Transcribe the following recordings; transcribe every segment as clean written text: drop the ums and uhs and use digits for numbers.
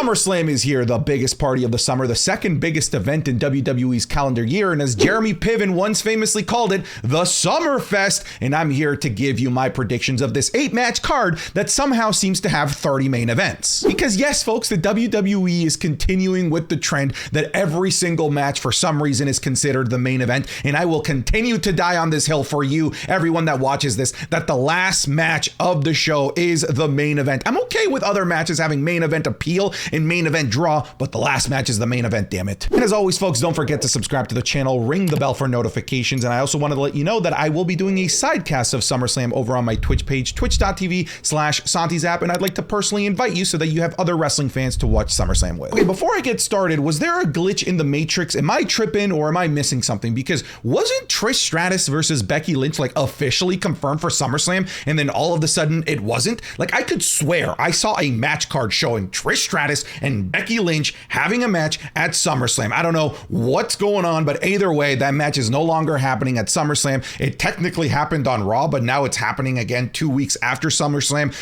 SummerSlam is here, the biggest party of the summer, the second biggest event in WWE's calendar year, and as Jeremy Piven once famously called it, the Summerfest, and I'm here to give you my predictions of this 8-match card that somehow seems to have 30 main events. Because yes, folks, the WWE is continuing with the trend that every single match for some reason is considered the main event, and I will continue to die on this hill for you, everyone that watches this, that the last match of the show is the main event. I'm okay with other matches having main event appeal and main event draw, but the last match is the main event, damn it. And as always, folks, don't forget to subscribe to the channel, ring the bell for notifications, and I also wanted to let you know that I will be doing a sidecast of SummerSlam over on my Twitch page, twitch.tv/SantiZap, and I'd like to personally invite you so that you have other wrestling fans to watch SummerSlam with. Okay, before I get started, was there a glitch in the Matrix? Am I tripping or am I missing something? Because wasn't Trish Stratus versus Becky Lynch like officially confirmed for SummerSlam, and then all of a sudden it wasn't? Like, I could swear I saw a match card showing Trish Stratus and Becky Lynch having a match at SummerSlam. I don't know what's going on, but either way, that match is no longer happening at SummerSlam. It technically happened on Raw, but now it's happening again 2 weeks after SummerSlam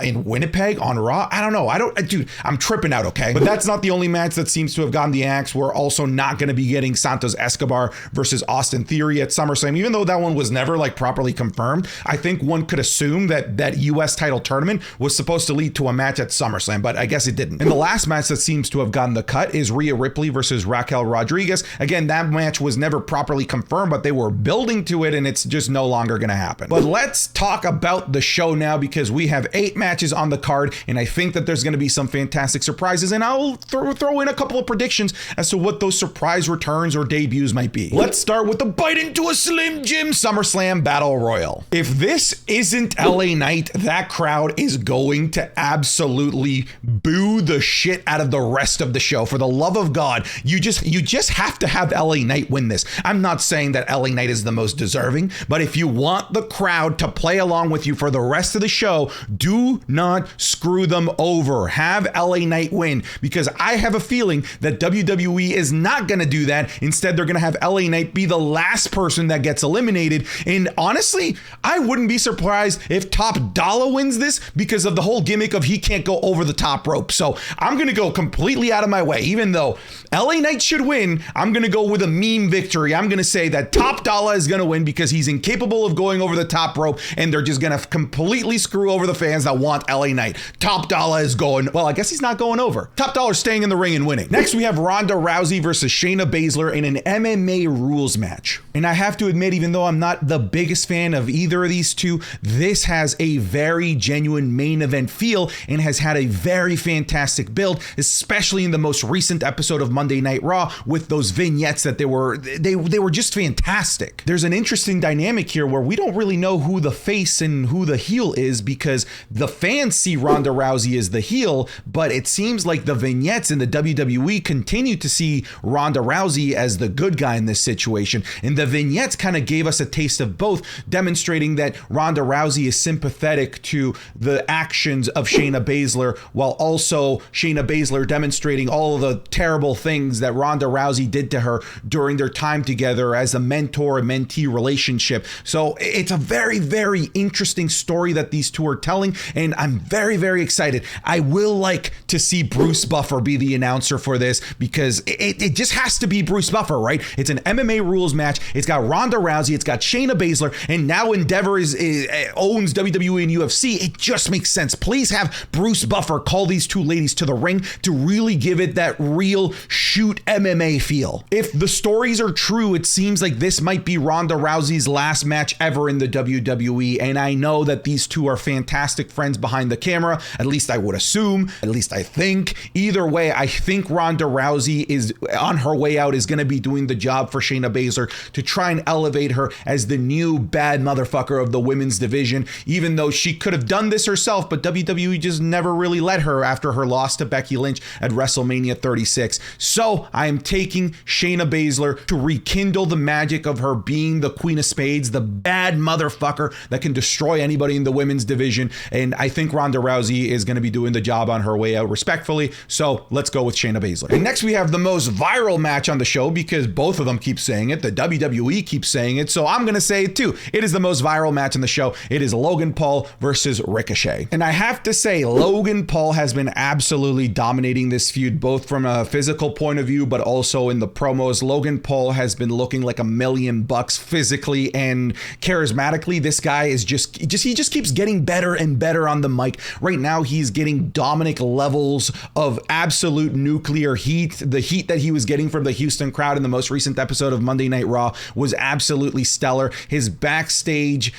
in Winnipeg on Raw. I don't know. Dude, I'm tripping out, okay? But that's not the only match that seems to have gotten the axe. We're also not going to be getting Santos Escobar versus Austin Theory at SummerSlam, even though that one was never like properly confirmed. I think one could assume that that US title tournament was supposed to lead to a match at SummerSlam, but I guess it didn't. And the last match that seems to have gotten the cut is Rhea Ripley versus Raquel Rodriguez. Again, that match was never properly confirmed, but they were building to it, and it's just no longer going to happen. But let's talk about the show now, because we have 8 matches on the card, and I think that there's going to be some fantastic surprises, and I'll throw in a couple of predictions as to what those surprise returns or debuts might be. Let's start with the bite into a Slim Jim SummerSlam Battle Royal. If this isn't LA Knight, that crowd is going to absolutely boo the shit out of the rest of the show. For the love of God, you just have to have LA Knight win this. I'm not saying that LA Knight is the most deserving, but if you want the crowd to play along with you for the rest of the show, do not screw them over. Have LA Knight win, because I have a feeling that WWE is not going to do that. Instead, they're going to have LA Knight be the last person that gets eliminated. And honestly, I wouldn't be surprised if Top Dollar wins this, because of the whole gimmick of he can't go over the top rope. So I'm going to go completely out of my way. Even though LA Knight should win, I'm going to go with a meme victory. I'm going to say that Top Dollar is going to win because he's incapable of going over the top rope, and they're just going to completely screw over the fans that want LA Knight. Top Dollar is going, well, I guess he's not going over. Top Dollar staying in the ring and winning. Next, we have Ronda Rousey versus Shayna Baszler in an MMA rules match. And I have to admit, even though I'm not the biggest fan of either of these two, this has a very genuine main event feel and has had a very fantastic build, especially in the most recent episode of Monday Night Raw with those vignettes that they were just fantastic. There's an interesting dynamic here where we don't really know who the face and who the heel is, because the fans see Ronda Rousey as the heel, but it seems like the vignettes in the WWE continue to see Ronda Rousey as the good guy in this situation. And the vignettes kind of gave us a taste of both, demonstrating that Ronda Rousey is sympathetic to the actions of Shayna Baszler, while also Shayna Baszler demonstrating all of the terrible things that Ronda Rousey did to her during their time together as a mentor and mentee relationship. So it's a very, very interesting story that these two are telling, and I'm very, very excited. I will like to see Bruce Buffer be the announcer for this, because it just has to be Bruce Buffer, right? It's an MMA rules match. It's got Ronda Rousey, it's got Shayna Baszler, and now Endeavor owns WWE and UFC. It just makes sense. Please have Bruce Buffer call these two ladies to the ring to really give it that real shoot MMA feel. If the stories are true, it seems like this might be Ronda Rousey's last match ever in the WWE, and I know that these two are fantastic friends behind the camera. At least I would assume, at least I think. Either way, I think Ronda Rousey is on her way out, is going to be doing the job for Shayna Baszler to try and elevate her as the new bad motherfucker of the women's division, even though she could have done this herself, but WWE just never really let her after her loss to Becky Lynch at WrestleMania 36. So I am taking Shayna Baszler to rekindle the magic of her being the Queen of Spades, the bad motherfucker that can destroy anybody in the women's division. And I think Ronda Rousey is going to be doing the job on her way out respectfully. So let's go with Shayna Baszler. And next we have the most viral match on the show, because both of them keep saying it. The WWE keeps saying it. So I'm going to say it too. It is the most viral match on the show. It is Logan Paul versus Ricochet. And I have to say, Logan Paul has been absolutely absolutely dominating this feud, both from a physical point of view, but also in the promos. Logan Paul has been looking like $1,000,000 physically and charismatically. This guy is he just keeps getting better and better on the mic. Right now, he's getting Dominic levels of absolute nuclear heat. The heat that he was getting from the Houston crowd in the most recent episode of Monday Night Raw was absolutely stellar. His backstage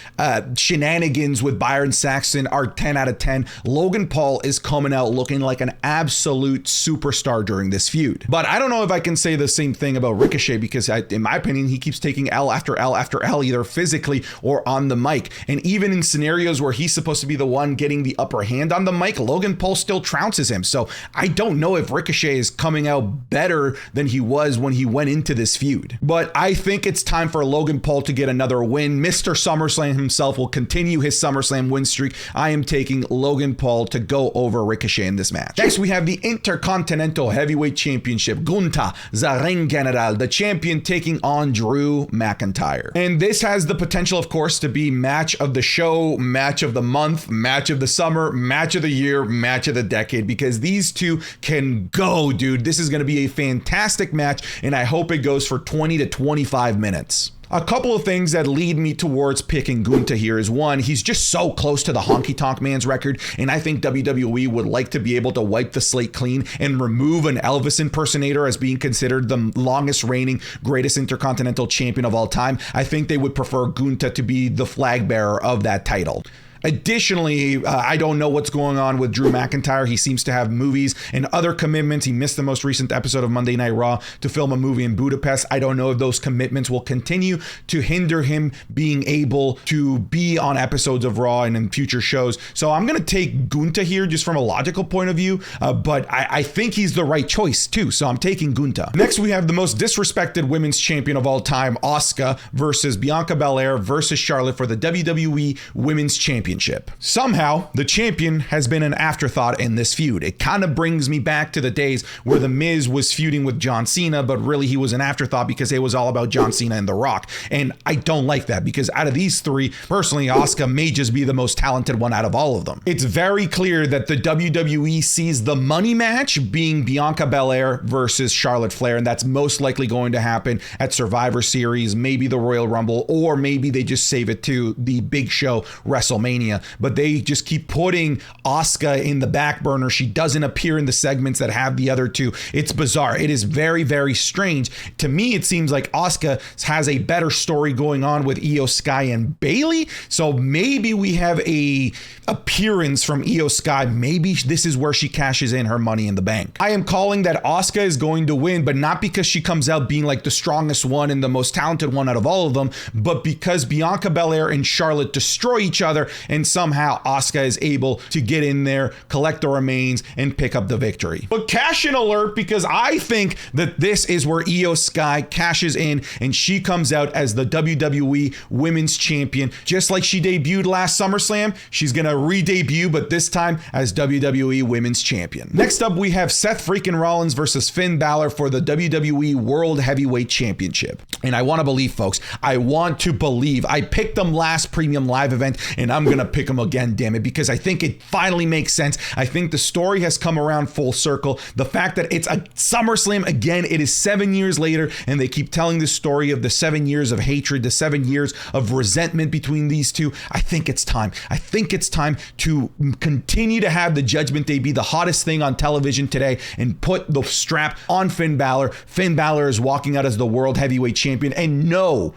shenanigans with Byron Saxton are 10 out of 10. Logan Paul is coming out looking like an absolute superstar during this feud. But I don't know if I can say the same thing about Ricochet, because in my opinion, he keeps taking L after L after L, either physically or on the mic. And even in scenarios where he's supposed to be the one getting the upper hand on the mic, Logan Paul still trounces him. So I don't know if Ricochet is coming out better than he was when he went into this feud. But I think it's time for Logan Paul to get another win. Mr. SummerSlam himself will continue his SummerSlam win streak. I am taking Logan Paul to go over Ricochet in this match. Next, we have the Intercontinental Heavyweight Championship. Gunther, the Ring General, the champion, taking on Drew McIntyre. And this has the potential, of course, to be match of the show, match of the month, match of the summer, match of the year, match of the decade, because these two can go, dude. This is going to be a fantastic match, and I hope it goes for 20 to 25 minutes. A couple of things that lead me towards picking Gunther here is, one, he's just so close to the Honky Tonk Man's record, and I think WWE would like to be able to wipe the slate clean and remove an Elvis impersonator as being considered the longest reigning greatest Intercontinental Champion of all time. I think they would prefer Gunther to be the flag bearer of that title. Additionally, I don't know what's going on with Drew McIntyre. He seems to have movies and other commitments. He missed the most recent episode of Monday Night Raw to film a movie in Budapest. I don't know if those commitments will continue to hinder him being able to be on episodes of Raw and in future shows. So I'm going to take Gunther here just from a logical point of view, but I think he's the right choice too. So I'm taking Gunther. Next, we have the most disrespected women's champion of all time, Asuka, versus Bianca Belair versus Charlotte for the WWE Women's Championship. Somehow, the champion has been an afterthought in this feud. It kind of brings me back to the days where The Miz was feuding with John Cena, but really he was an afterthought because it was all about John Cena and The Rock. And I don't like that, because out of these three, personally, Asuka may just be the most talented one out of all of them. It's very clear that the WWE sees the money match being Bianca Belair versus Charlotte Flair, and that's most likely going to happen at Survivor Series, maybe the Royal Rumble, or maybe they just save it to the big show, WrestleMania. But they just keep putting Asuka in the back burner. She doesn't appear in the segments that have the other two. It's bizarre. It is very, very strange. To me, it seems like Asuka has a better story going on with Io Sky and Bayley. So maybe we have a appearance from Io Sky. Maybe this is where she cashes in her Money in the Bank. I am calling that Asuka is going to win, but not because she comes out being like the strongest one and the most talented one out of all of them, but because Bianca Belair and Charlotte destroy each other, and somehow Asuka is able to get in there, collect the remains, and pick up the victory. But cash in alert, because I think that this is where Io Sky cashes in and she comes out as the WWE Women's Champion. Just like she debuted last SummerSlam, she's gonna re-debut, but this time as WWE Women's Champion. Next up, we have Seth freaking Rollins versus Finn Balor for the WWE World Heavyweight Championship. And I want to believe, folks, I want to believe. I picked them last Premium Live event, and I'm gonna pick them again, damn it, because I think it finally makes sense. I think the story has come around full circle. The fact that it's a SummerSlam again, it is 7 years later, and they keep telling the story of the 7 years of hatred, the 7 years of resentment between these two. I think it's time. I think it's time to continue to have the Judgment Day be the hottest thing on television today and put the strap on Finn Balor. Finn Balor is walking out as the World Heavyweight Champion, and no,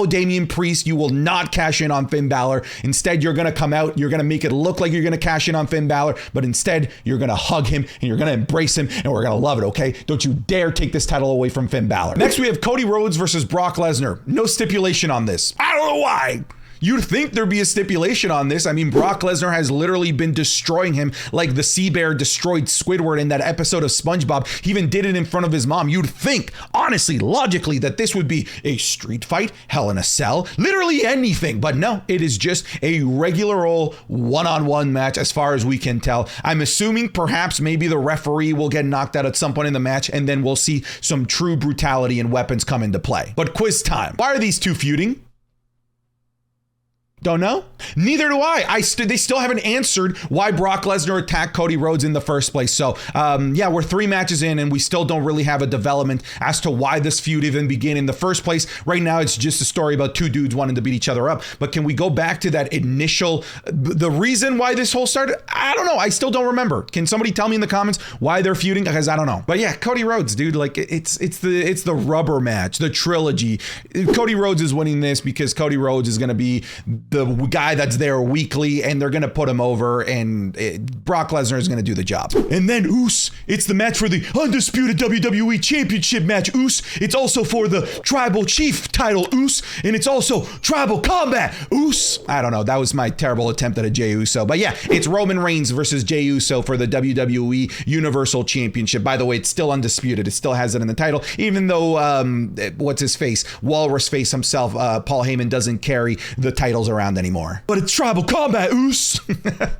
Damian Priest, you will not cash in on Finn Balor. Instead, you're going to come out, you're going to make it look like you're going to cash in on Finn Balor, but instead, you're going to hug him and you're going to embrace him, and we're going to love it, okay? Don't you dare take this title away from Finn Balor. Next, we have Cody Rhodes versus Brock Lesnar. No stipulation on this. I don't know why. You'd think there'd be a stipulation on this. I mean, Brock Lesnar has literally been destroying him like the sea bear destroyed Squidward in that episode of SpongeBob. He even did it in front of his mom. You'd think, honestly, logically, that this would be a street fight, Hell in a Cell, literally anything. But no, it is just a regular old one-on-one match as far as we can tell. I'm assuming perhaps maybe the referee will get knocked out at some point in the match, and then we'll see some true brutality and weapons come into play. But quiz time. Why are these two feuding? Don't know. Neither do I. They still haven't answered why Brock Lesnar attacked Cody Rhodes in the first place. So yeah, we're 3 matches in and we still don't really have a development as to why this feud even began in the first place. Right now, it's just a story about 2 dudes wanting to beat each other up. But can we go back to that initial, the reason why this whole started? I don't know. I still don't remember. Can somebody tell me in the comments why they're feuding? Because I don't know. But yeah, Cody Rhodes, dude, like it's the rubber match, the trilogy. Cody Rhodes is winning this because Cody Rhodes is going to be the guy that's there weekly, and they're going to put him over, and Brock Lesnar is going to do the job. And then it's the match for the undisputed WWE Championship match, It's also for the Tribal Chief title, and it's also Tribal Combat, I don't know. That was my terrible attempt at a Jey Uso. But yeah, it's Roman Reigns versus Jey Uso for the WWE Universal Championship. By the way, it's still undisputed. It still has it in the title, even though, what's his face? Walrus face himself, Paul Heyman, doesn't carry the titles around anymore. But it's Tribal Combat,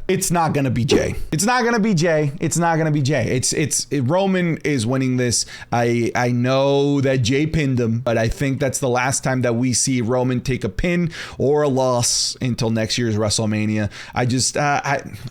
It's not gonna be Jay. It's not gonna be Jay. It's not gonna be Jay. Roman is winning this. I know that Jay pinned him, but I think that's the last time that we see Roman take a pin or a loss until next year's WrestleMania.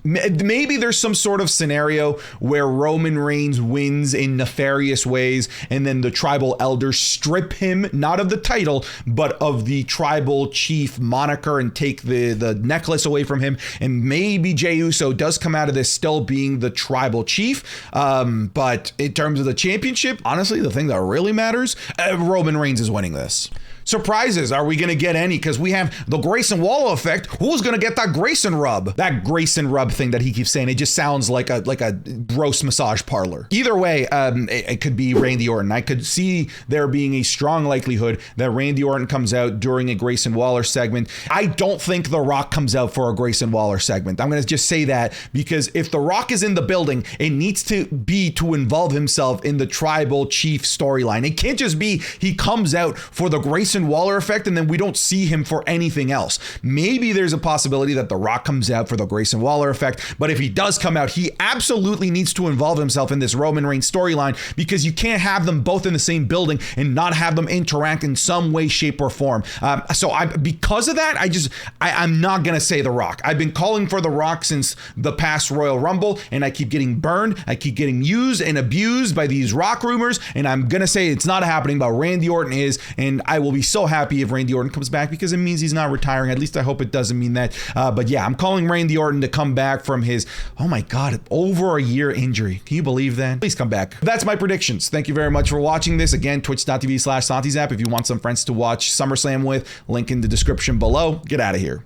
Maybe there's some sort of scenario where Roman Reigns wins in nefarious ways, and then the tribal elders strip him, not of the title, but of the tribal chief moniker, and take the necklace away from him, and maybe Jey Uso does come out of this still being the tribal chief. But in terms of the championship, honestly, the thing that really matters, Roman Reigns is winning this. Surprises, are we going to get any? Because we have the Grayson Waller effect. Who's going to get that Grayson rub? That Grayson rub thing that he keeps saying, it just sounds like a gross massage parlor. Either way, it could be Randy Orton. I could see there being a strong likelihood that Randy Orton comes out during a Grayson Waller segment. I don't think The Rock comes out for a Grayson Waller segment. I'm going to just say that, because if The Rock is in the building, it needs to be to involve himself in the tribal chief storyline. It can't just be he comes out for the Grayson Waller effect and then we don't see him for anything else. Maybe there's a possibility that The Rock comes out for the Grayson Waller effect, but if he does come out, he absolutely needs to involve himself in this Roman Reigns storyline, because you can't have them both in the same building and not have them interact in some way, shape, or form. Because of that, I'm not gonna say The Rock. I've been calling for The Rock since the past Royal Rumble, and I keep getting burned. I keep getting used and abused by these Rock rumors, and I'm gonna say it's not happening, but Randy Orton is, and I will be so happy if Randy Orton comes back, because it means he's not retiring. At least I hope it doesn't mean that. But yeah, I'm calling Randy Orton to come back from his, oh my God, over a year injury. Can you believe that? Please come back. That's my predictions. Thank you very much for watching this. Again, twitch.tv/SantiZap if you want some friends to watch SummerSlam with. Link in the description below. Get out of here.